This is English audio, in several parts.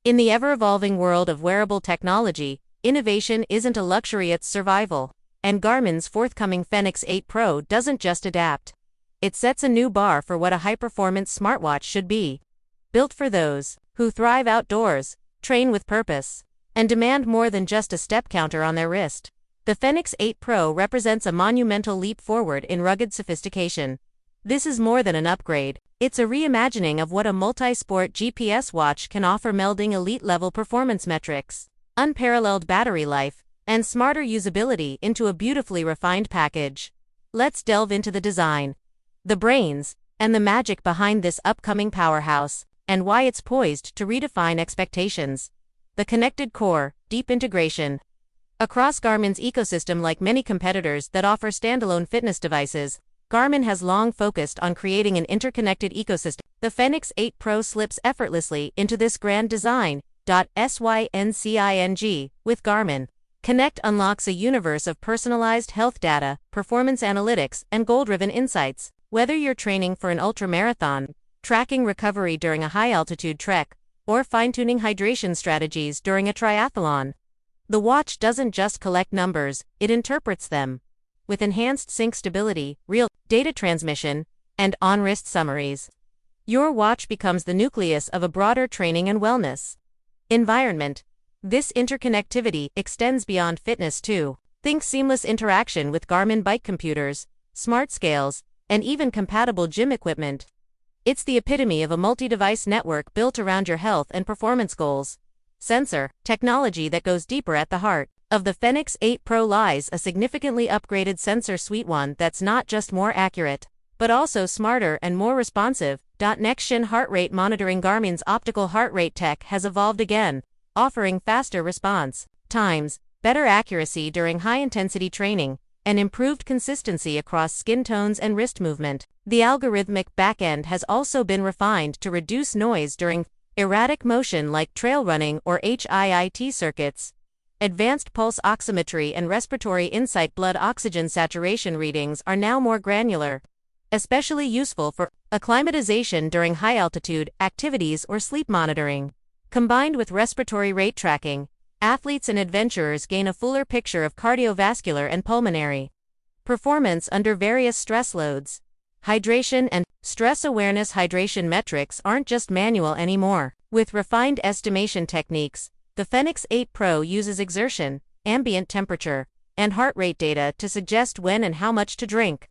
In the ever-evolving world of wearable technology, innovation isn't a luxury, it's survival. And Garmin's forthcoming Fenix 8 Pro doesn't just adapt. It sets a new bar for what a high-performance smartwatch should be. Built for those who thrive outdoors, train with purpose, and demand more than just a step counter on their wrist. The Fenix 8 Pro represents a monumental leap forward in rugged sophistication. This is more than an upgrade. It's a reimagining of what a multi-sport GPS watch can offer, melding elite-level performance metrics, unparalleled battery life, and smarter usability into a beautifully refined package. Let's delve into the design, the brains, and the magic behind this upcoming powerhouse, and why it's poised to redefine expectations. The connected core, deep integration. Across Garmin's ecosystem, like many competitors that offer standalone fitness devices, Garmin has long focused on creating an interconnected ecosystem. The Fenix 8 Pro slips effortlessly into this grand design. Syncing with Garmin Connect unlocks a universe of personalized health data, performance analytics, and goal-driven insights. Whether you're training for an ultramarathon, tracking recovery during a high-altitude trek, or fine-tuning hydration strategies during a triathlon, the watch doesn't just collect numbers, it interprets them. With enhanced sync stability, real data transmission, and on-wrist summaries, your watch becomes the nucleus of a broader training and wellness environment. This interconnectivity extends beyond fitness too. Think seamless interaction with Garmin bike computers, smart scales, and even compatible gym equipment. It's the epitome of a multi-device network built around your health and performance goals. Sensor technology that goes deeper. At the heart of the Fenix 8 Pro lies a significantly upgraded sensor suite, one that's not just more accurate, but also smarter and more responsive. Next-gen heart rate monitoring. Garmin's optical heart rate tech has evolved again, offering faster response times, better accuracy during high-intensity training, and improved consistency across skin tones and wrist movement. The algorithmic backend has also been refined to reduce noise during erratic motion like trail running or HIIT circuits. Advanced pulse oximetry and respiratory insight blood oxygen saturation readings are now more granular, especially useful for acclimatization during high-altitude activities or sleep monitoring. Combined with respiratory rate tracking, athletes and adventurers gain a fuller picture of cardiovascular and pulmonary performance under various stress loads. Hydration and stress awareness. Hydration metrics aren't just manual anymore. With refined estimation techniques, the Fenix 8 Pro uses exertion, ambient temperature, and heart rate data to suggest when and how much to drink.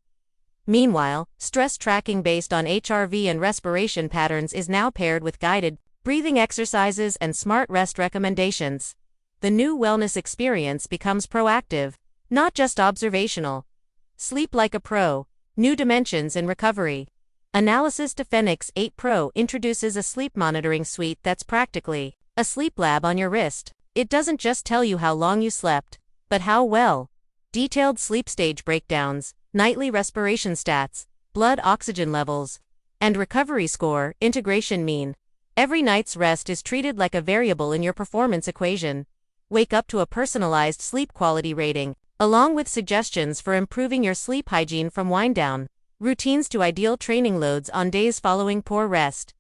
Meanwhile, stress tracking based on HRV and respiration patterns is now paired with guided breathing exercises and smart rest recommendations. The new wellness experience becomes proactive, not just observational. Sleep like a pro. New dimensions in recovery analysis. The Fenix 8 Pro introduces a sleep monitoring suite that's practically a sleep lab on your wrist. It doesn't just tell you how long you slept, but how well. Detailed sleep stage breakdowns, nightly respiration stats, blood oxygen levels, and recovery score integration mean every night's rest is treated like a variable in your performance equation. Wake up to a personalized sleep quality rating, along with suggestions for improving your sleep hygiene, from wind-down routines to ideal training loads on days following poor rest.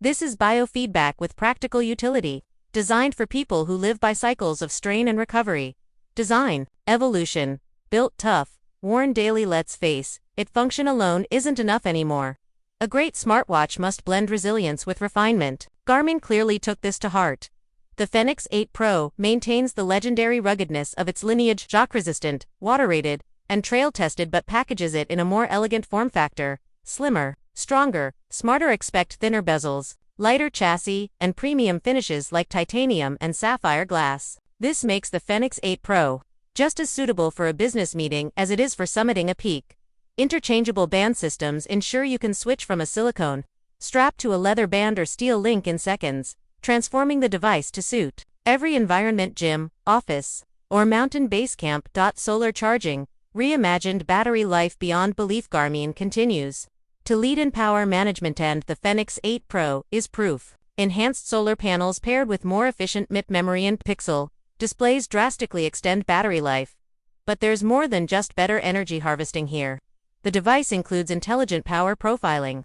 This is biofeedback with practical utility, designed for people who live by cycles of strain and recovery. Design evolution. Built tough, worn daily. Let's face it, function alone isn't enough anymore. A great smartwatch must blend resilience with refinement. Garmin clearly took this to heart. The Fenix 8 Pro maintains the legendary ruggedness of its lineage, shock-resistant, water-rated, and trail-tested, but packages it in a more elegant form factor. Slimmer, stronger, smarter. Expect thinner bezels, lighter chassis, and premium finishes like titanium and sapphire glass. This makes the Fenix 8 Pro just as suitable for a business meeting as it is for summiting a peak. Interchangeable band systems ensure you can switch from a silicone strap to a leather band or steel link in seconds, transforming the device to suit every environment: gym, office, or mountain base camp. Solar charging, reimagined battery life beyond belief. Garmin continues to lead in power management, and the Fenix 8 Pro is proof. Enhanced solar panels paired with more efficient MIP memory and pixel displays drastically extend battery life. But there's more than just better energy harvesting here. The device includes intelligent power profiling.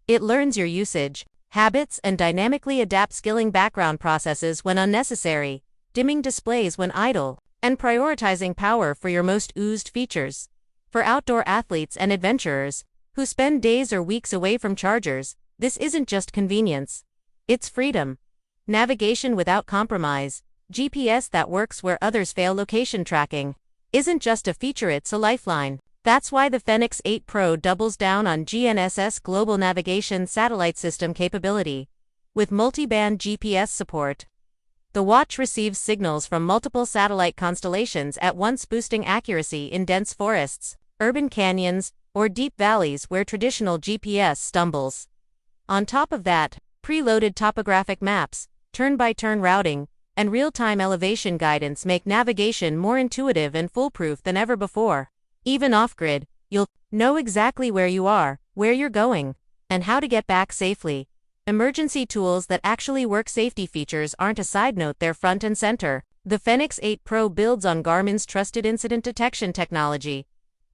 It learns your usage, habits and dynamically adapt skilling background processes when unnecessary, dimming displays when idle, and prioritizing power for your most used features. For outdoor athletes and adventurers who spend days or weeks away from chargers, this isn't just convenience. It's freedom. Navigation without compromise, GPS that works where others fail. Location tracking isn't just a feature, it's a lifeline. That's why the Fenix 8 Pro doubles down on GNSS global navigation satellite system capability. With multi-band GPS support, the watch receives signals from multiple satellite constellations at once, boosting accuracy in dense forests, urban canyons, or deep valleys where traditional GPS stumbles. On top of that, preloaded topographic maps, turn-by-turn routing, and real-time elevation guidance make navigation more intuitive and foolproof than ever before. Even off-grid, you'll know exactly where you are, where you're going, and how to get back safely. Emergency tools that actually work. Safety features aren't a side note, they're front and center. The Fenix 8 Pro builds on Garmin's trusted incident detection technology.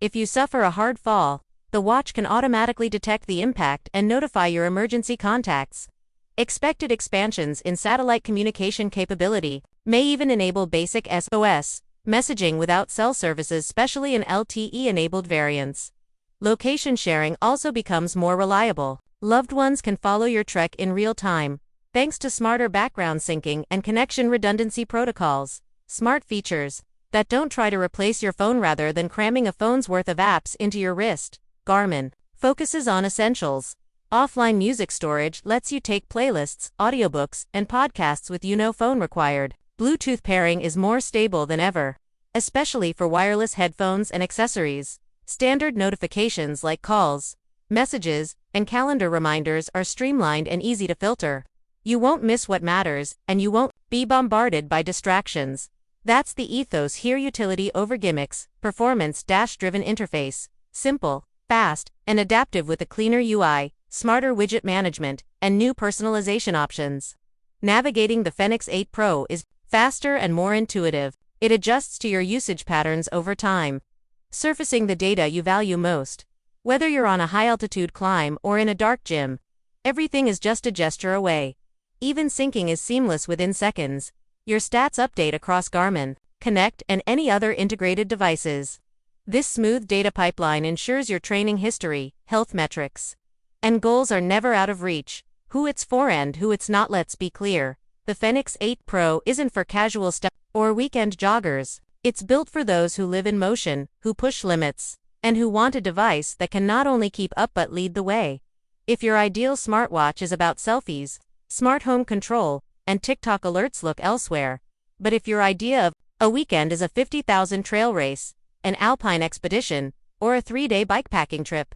If you suffer a hard fall, the watch can automatically detect the impact and notify your emergency contacts. Expected expansions in satellite communication capability may even enable basic SOS messaging without cell services, especially in LTE-enabled variants. Location sharing also becomes more reliable. Loved ones can follow your trek in real time, thanks to smarter background syncing and connection redundancy protocols. Smart features that don't try to replace your phone rather than cramming a phone's worth of apps into your wrist. Garmin focuses on essentials. Offline music storage lets you take playlists, audiobooks, and podcasts with no phone required. Bluetooth pairing is more stable than ever, especially for wireless headphones and accessories. Standard notifications like calls, messages, and calendar reminders are streamlined and easy to filter. You won't miss what matters, and you won't be bombarded by distractions. That's the ethos here: utility over gimmicks, performance-driven interface, simple, fast, and adaptive with a cleaner UI, smarter widget management, and new personalization options. Navigating the Fenix 8 Pro is faster and more intuitive. It adjusts to your usage patterns over time, surfacing the data you value most. Whether you're on a high-altitude climb or in a dark gym, everything is just a gesture away. Even syncing is seamless within seconds. Your stats update across Garmin, Connect, and any other integrated devices. This smooth data pipeline ensures your training history, health metrics, and goals are never out of reach. Who it's for and who it's not. Let's be clear. The Fenix 8 Pro isn't for casual or weekend joggers. It's built for those who live in motion, who push limits, and who want a device that can not only keep up but lead the way. If your ideal smartwatch is about selfies, smart home control, and TikTok alerts, look elsewhere. But if your idea of a weekend is a 50,000 trail race, an alpine expedition, or a 3-day bikepacking trip,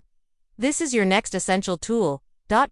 this is your next essential tool.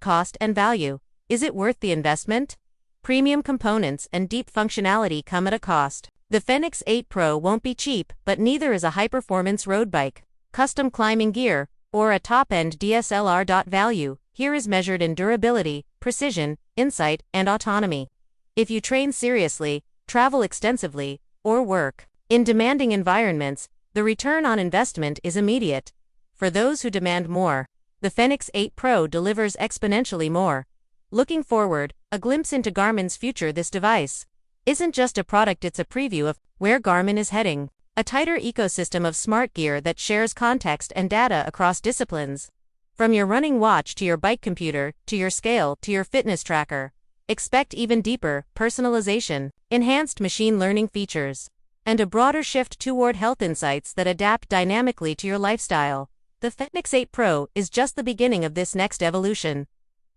Cost and value. Is it worth the investment? Premium components and deep functionality come at a cost. The Fenix 8 Pro won't be cheap, but neither is a high-performance road bike, custom climbing gear, or a top-end DSLR. Value here is measured in durability, precision, insight, and autonomy. If you train seriously, travel extensively, or work in demanding environments, the return on investment is immediate. For those who demand more, the Fenix 8 Pro delivers exponentially more. Looking forward, a glimpse into Garmin's future. This device isn't just a product, it's a preview of where Garmin is heading. A tighter ecosystem of smart gear that shares context and data across disciplines. From your running watch to your bike computer, to your scale, to your fitness tracker. Expect even deeper personalization, enhanced machine learning features, and a broader shift toward health insights that adapt dynamically to your lifestyle. The Fenix 8 Pro is just the beginning of this next evolution.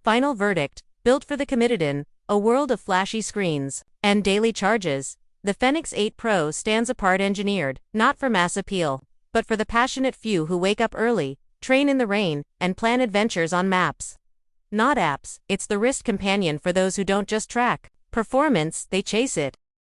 Final verdict: built for the committed in a world of flashy screens and daily charges, the Fenix 8 Pro stands apart, engineered not for mass appeal, but for the passionate few who wake up early, train in the rain, and plan adventures on maps, not apps. It's the wrist companion for those who don't just track performance, they chase it.